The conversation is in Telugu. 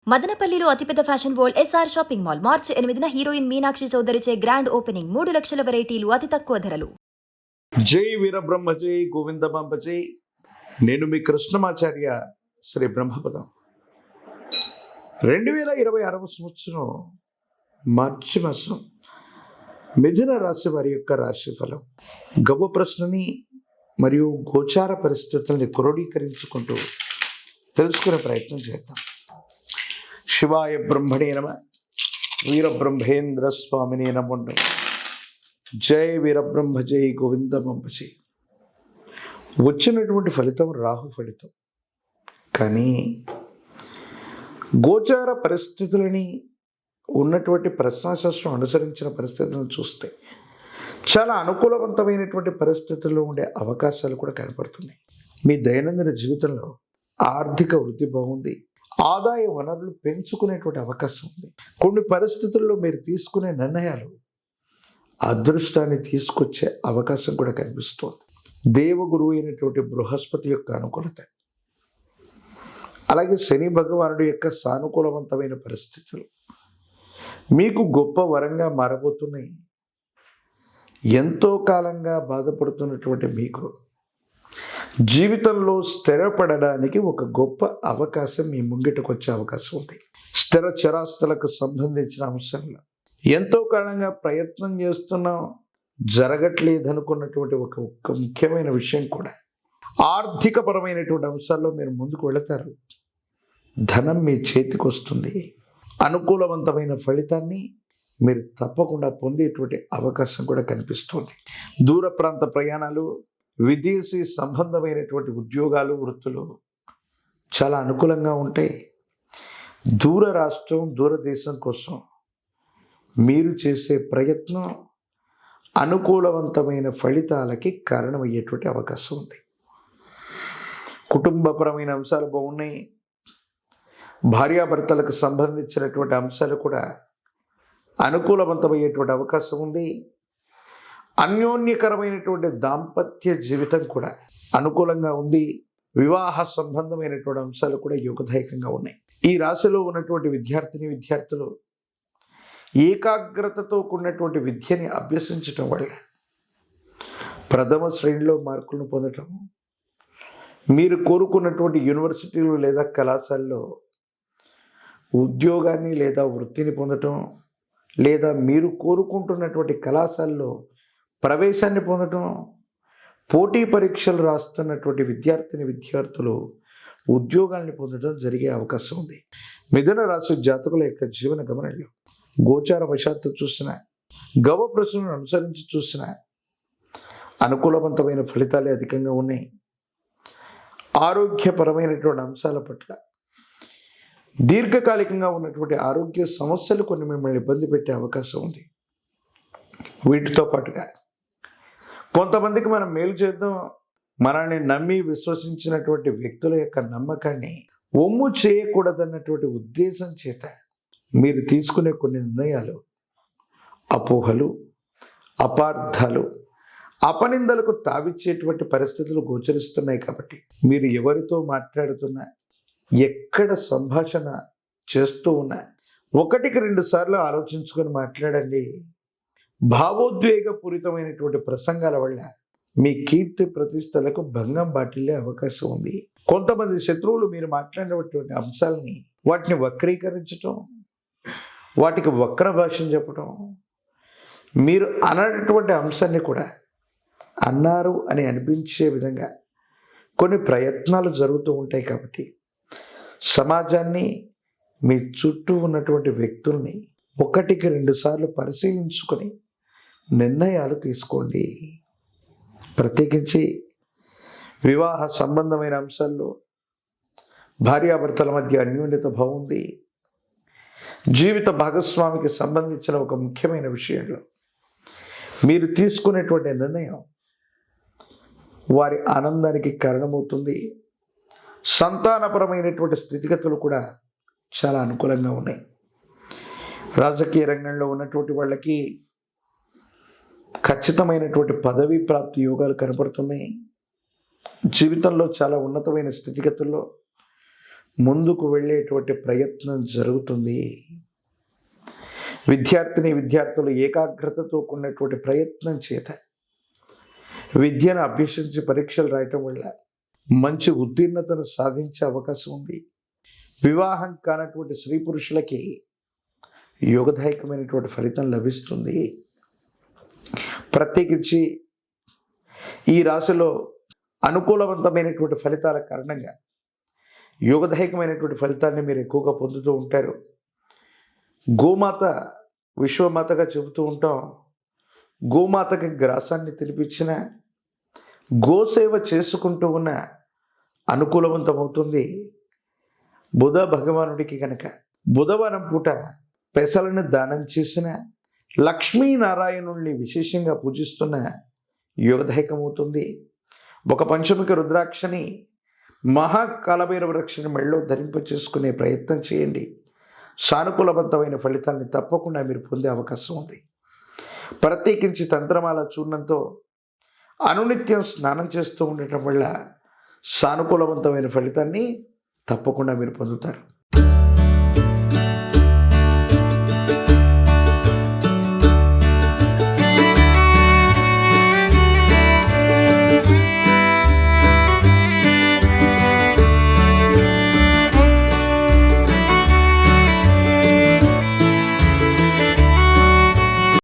మదనపల్లిలో అతిపెద్ద fashion world SR shopping mall March 8న హీరోయిన్ మీనాక్షి చౌదరిచే గ్రాండ్ ఓపెనింగ్ 3 లక్షల వెరైటీలు అతి తక్కువ ధరలు. జై వీరబ్రహ్మ జై గోవిందమాంబ జై. నేను మీ కృష్ణమాచార్య శ్రీ బ్రహ్మపదం. 2026 సంవత్సరం మార్చి మాసం మిథున రాశి వారి యొక్క రాశి ఫలం గవ్వ ప్రశ్నని మరియు గోచార పరిస్థితుల్ని క్రోడీకరించుకుంటూ తెలుసుకునే ప్రయత్నం చేద్దాం. శివాయ బ్రహ్మణే నమః. వీరబ్రహ్మేంద్ర స్వామినే నమో నమః. జై వీరబ్రహ్మ జై గోవిందమాంబ జై. వచ్చినటువంటి ఫలితం రాహు ఫలితం, కానీ గోచార పరిస్థితులని ఉన్నటువంటి ప్రశ్నాశాస్త్రం అనుసరించిన పరిస్థితులను చూస్తే చాలా అనుకూలవంతమైనటువంటి పరిస్థితుల్లో ఉండే అవకాశాలు కూడా కనపడుతున్నాయి. మీ దైనందిన జీవితంలో ఆర్థిక వృద్ధి బాగుంది, ఆదాయ వనరులు పెంచుకునేటువంటి అవకాశం ఉంది. కొన్ని పరిస్థితుల్లో మీరు తీసుకునే నిర్ణయాలు అదృష్టాన్ని తీసుకొచ్చే అవకాశం కూడా కనిపిస్తోంది. దేవగురువు అయినటువంటి బృహస్పతి యొక్క అనుకూలత, అలాగే శని భగవానుడి యొక్క సానుకూలవంతమైన పరిస్థితులు మీకు గొప్ప వరంగా మారబోతున్నాయి. ఎంతో కాలంగా బాధపడుతున్నటువంటి మీకు జీవితంలో స్థిరపడడానికి ఒక గొప్ప అవకాశం మీ ముంగిటకు వచ్చే అవకాశం ఉంది. స్థిర చరాస్తులకు సంబంధించిన అంశాల్లో ఎంతో కాలంగా ప్రయత్నం చేస్తున్నాం, జరగట్లేదనుకున్నటువంటి ఒక ముఖ్యమైన విషయం కూడా ఆర్థికపరమైనటువంటి అంశాల్లో మీరు ముందుకు వెళతారు. ధనం మీ చేతికి వస్తుంది. అనుకూలవంతమైన ఫలితాన్ని మీరు తప్పకుండా పొందేటువంటి అవకాశం కూడా కనిపిస్తుంది. దూర ప్రాంత ప్రయాణాలు, విదేశీ సంబంధమైనటువంటి ఉద్యోగాలు, వృత్తులు చాలా అనుకూలంగా ఉంటాయి. దూర రాష్ట్రం, దూరదేశం కోసం మీరు చేసే ప్రయత్నం అనుకూలవంతమైన ఫలితాలకి కారణమయ్యేటువంటి అవకాశం ఉంది. కుటుంబపరమైన అంశాలు బాగున్నాయి. భార్యాభర్తలకు సంబంధించినటువంటి అంశాలు కూడా అనుకూలవంతమయ్యేటువంటి అవకాశం ఉంది. అన్యోన్యకరమైనటువంటి దాంపత్య జీవితం కూడా అనుకూలంగా ఉంది. వివాహ సంబంధమైనటువంటి అంశాలు కూడా యోగదాయకంగా ఉన్నాయి. ఈ రాశిలో ఉన్నటువంటి విద్యార్థులు ఏకాగ్రతతో కూడినటువంటి విద్యని అభ్యసించటం వల్ల ప్రథమ శ్రేణిలో మార్కులను పొందటం, మీరు కోరుకున్నటువంటి యూనివర్సిటీలు లేదా కళాశాలలో ఉద్యోగాన్ని లేదా వృత్తిని పొందటం, లేదా మీరు కోరుకుంటున్నటువంటి కళాశాలలో ప్రవేశాన్ని పొందటం, పోటీ పరీక్షలు రాస్తున్నటువంటి విద్యార్థులు ఉద్యోగాల్ని పొందడం జరిగే అవకాశం ఉంది. మిథున రాశి జాతకుల యొక్క జీవన గమనంలో గోచార వశాత్తు చూసిన, గవ ప్రశ్నలను అనుసరించి చూసిన అనుకూలవంతమైన ఫలితాలే అధికంగా ఉన్నాయి. ఆరోగ్యపరమైనటువంటి అంశాల పట్ల దీర్ఘకాలికంగా ఉన్నటువంటి ఆరోగ్య సమస్యలు కొన్ని మిమ్మల్ని ఇబ్బంది పెట్టే అవకాశం ఉంది. వీటితో పాటుగా కొంతమందికి మనం మేలు చేద్దాం, మనల్ని నమ్మి విశ్వసించినటువంటి వ్యక్తుల యొక్క నమ్మకాన్ని ఒమ్ము చేయకూడదన్నటువంటి ఉద్దేశం చేత మీరు తీసుకునే కొన్ని నిర్ణయాలు అపోహలు, అపార్థాలు, అపనిందలకు తావిచ్చేటువంటి పరిస్థితులు గోచరిస్తున్నాయి. కాబట్టి మీరు ఎవరితో మాట్లాడుతున్నా, ఎక్కడ సంభాషణ చేస్తూ ఉన్నా 1-2 సార్లు ఆలోచించుకొని మాట్లాడండి. భావోద్వేగపూరితమైనటువంటి ప్రసంగాల వల్ల మీ కీర్తి ప్రతిష్టలకు భంగం బాటిల్లే అవకాశం ఉంది. కొంతమంది శత్రువులు మీరు మాట్లాడినటువంటి అంశాలని వాటిని వక్రీకరించటం, వాటికి వక్ర భాషను చెప్పటం, మీరు అనటువంటి అంశాన్ని కూడా అన్నారు అని అనిపించే విధంగా కొన్ని ప్రయత్నాలు జరుగుతూ ఉంటాయి. కాబట్టి సమాజాన్ని, మీ చుట్టూ ఉన్నటువంటి వ్యక్తుల్ని 1-2 సార్లు పరిశీలించుకొని నిర్ణయాలు తీసుకోండి. ప్రత్యేకించి వివాహ సంబంధమైన అంశాల్లో భార్యాభర్తల మధ్య అన్యోన్యత బాగుంది. జీవిత భాగస్వామికి సంబంధించిన ఒక ముఖ్యమైన విషయంలో మీరు తీసుకునేటువంటి నిర్ణయం వారి ఆనందానికి కారణమవుతుంది. సంతానపరమైనటువంటి స్థితిగతులు కూడా చాలా అనుకూలంగా ఉన్నాయి. రాజకీయ రంగంలో ఉన్నటువంటి వాళ్ళకి ఖచ్చితమైనటువంటి పదవీ ప్రాప్తి యోగాలు కనపడుతున్నాయి. జీవితంలో చాలా ఉన్నతమైన స్థితిగతుల్లో ముందుకు వెళ్ళేటువంటి ప్రయత్నం జరుగుతుంది. విద్యార్థులు ఏకాగ్రతతో కూడినటువంటి ప్రయత్నం చేత విద్యను అభ్యసించి పరీక్షలు రాయటం వల్ల మంచి ఉత్తీర్ణతను సాధించే అవకాశం ఉంది. వివాహం కానటువంటి స్త్రీ పురుషులకి యోగదాయకమైనటువంటి ఫలితం లభిస్తుంది. ప్రత్యేకించి ఈ రాశిలో అనుకూలవంతమైనటువంటి ఫలితాల కారణంగా యోగదాయకమైనటువంటి ఫలితాన్ని మీరు ఎక్కువగా పొందుతూ ఉంటారు. గోమాత విశ్వమాతగా చెబుతూ ఉంటాం. గోమాతకి గ్రాసాన్ని తినిపించిన, గోసేవ చేసుకుంటూ ఉన్న అనుకూలవంతమవుతుంది. బుధ భగవానుడికి కనుక బుధవారం పూట పెసలను దానం చేసిన, లక్ష్మీనారాయణుల్ని విశేషంగా పూజిస్తున్న యోగదాయకమవుతుంది. ఒక పంచముఖి రుద్రాక్షని, మహాకాలభైరవ వృక్షని మెళ్ళో ధరింప చేసుకునే ప్రయత్నం చేయండి. సానుకూలవంతమైన ఫలితాన్ని తప్పకుండా మీరు పొందే అవకాశం ఉంది. ప్రత్యేకించి తంత్రమాల చూర్ణంతో అనునిత్యం స్నానం చేస్తూ ఉండటం వల్ల సానుకూలవంతమైన ఫలితాన్ని తప్పకుండా మీరు పొందుతారు.